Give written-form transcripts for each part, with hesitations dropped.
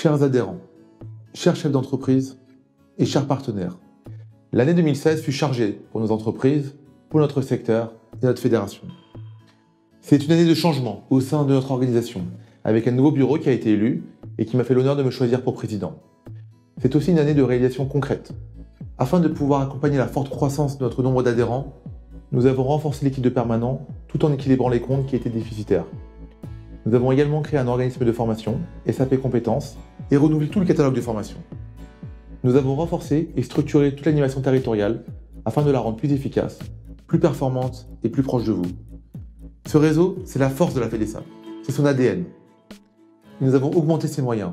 Chers adhérents, chers chefs d'entreprise et chers partenaires, l'année 2016 fut chargée pour nos entreprises, pour notre secteur et notre fédération. C'est une année de changement au sein de notre organisation, avec un nouveau bureau qui a été élu et qui m'a fait l'honneur de me choisir pour président. C'est aussi une année de réalisation concrète. Afin de pouvoir accompagner la forte croissance de notre nombre d'adhérents, nous avons renforcé l'équipe de permanents tout en équilibrant les comptes qui étaient déficitaires. Nous avons également créé un organisme de formation, SAP Compétences, et renouvelé tout le catalogue de formation. Nous avons renforcé et structuré toute l'animation territoriale afin de la rendre plus efficace, plus performante et plus proche de vous. Ce réseau, c'est la force de la FEDESAP, c'est son ADN. Et nous avons augmenté ses moyens,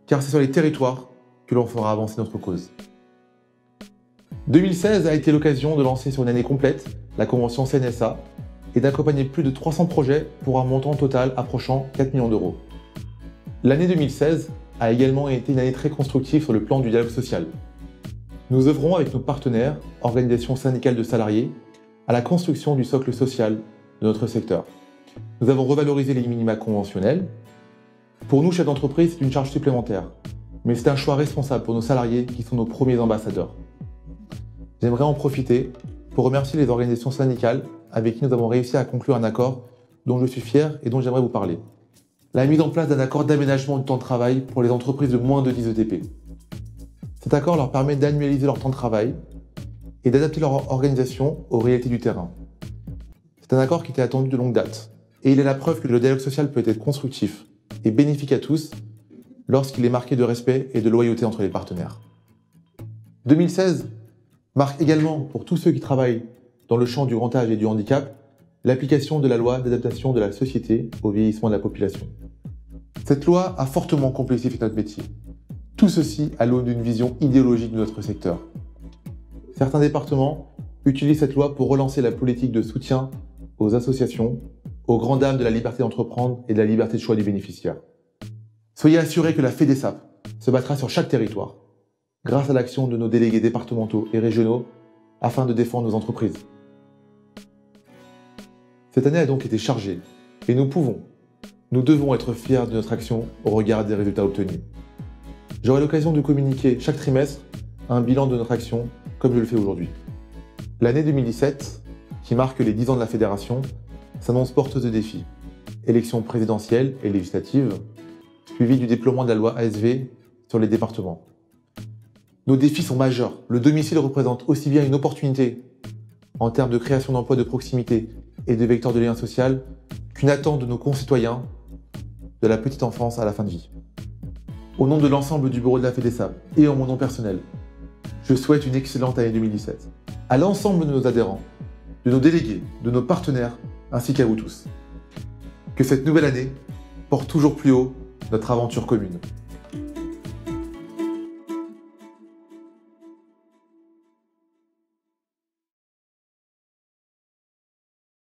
car c'est sur les territoires que l'on fera avancer notre cause. 2016 a été l'occasion de lancer sur une année complète la convention CNSA et d'accompagner plus de 300 projets pour un montant total approchant 4 millions d'euros. L'année 2016 a également été une année très constructive sur le plan du dialogue social. Nous œuvrons avec nos partenaires, organisations syndicales de salariés, à la construction du socle social de notre secteur. Nous avons revalorisé les minima conventionnels. Pour nous, chefs d'entreprise, c'est une charge supplémentaire, mais c'est un choix responsable pour nos salariés qui sont nos premiers ambassadeurs. J'aimerais en profiter pour remercier les organisations syndicales avec qui nous avons réussi à conclure un accord dont je suis fier et dont j'aimerais vous parler. La mise en place d'un accord d'aménagement du temps de travail pour les entreprises de moins de 10 ETP. Cet accord leur permet d'annualiser leur temps de travail et d'adapter leur organisation aux réalités du terrain. C'est un accord qui était attendu de longue date et il est la preuve que le dialogue social peut être constructif et bénéfique à tous lorsqu'il est marqué de respect et de loyauté entre les partenaires. 2016 marque également, pour tous ceux qui travaillent dans le champ du grand âge et du handicap, l'application de la loi d'adaptation de la société au vieillissement de la population. Cette loi a fortement complexifié notre métier. Tout ceci à l'aune d'une vision idéologique de notre secteur. Certains départements utilisent cette loi pour relancer la politique de soutien aux associations, aux grandes dames de la liberté d'entreprendre et de la liberté de choix du bénéficiaire. Soyez assurés que la FEDESAP se battra sur chaque territoire, grâce à l'action de nos délégués départementaux et régionaux, afin de défendre nos entreprises. Cette année a donc été chargée, et nous devons être fiers de notre action au regard des résultats obtenus. J'aurai l'occasion de communiquer chaque trimestre un bilan de notre action, comme je le fais aujourd'hui. L'année 2017, qui marque les 10 ans de la fédération, s'annonce porteuse de défis. Élections présidentielles et législatives, suivies du déploiement de la loi ASV sur les départements. Nos défis sont majeurs. Le domicile représente aussi bien une opportunité en termes de création d'emplois de proximité et de vecteurs de lien social qu'une attente de nos concitoyens de la petite enfance à la fin de vie. Au nom de l'ensemble du bureau de la FEDESAP et en mon nom personnel, je souhaite une excellente année 2017 à l'ensemble de nos adhérents, de nos délégués, de nos partenaires ainsi qu'à vous tous. Que cette nouvelle année porte toujours plus haut notre aventure commune.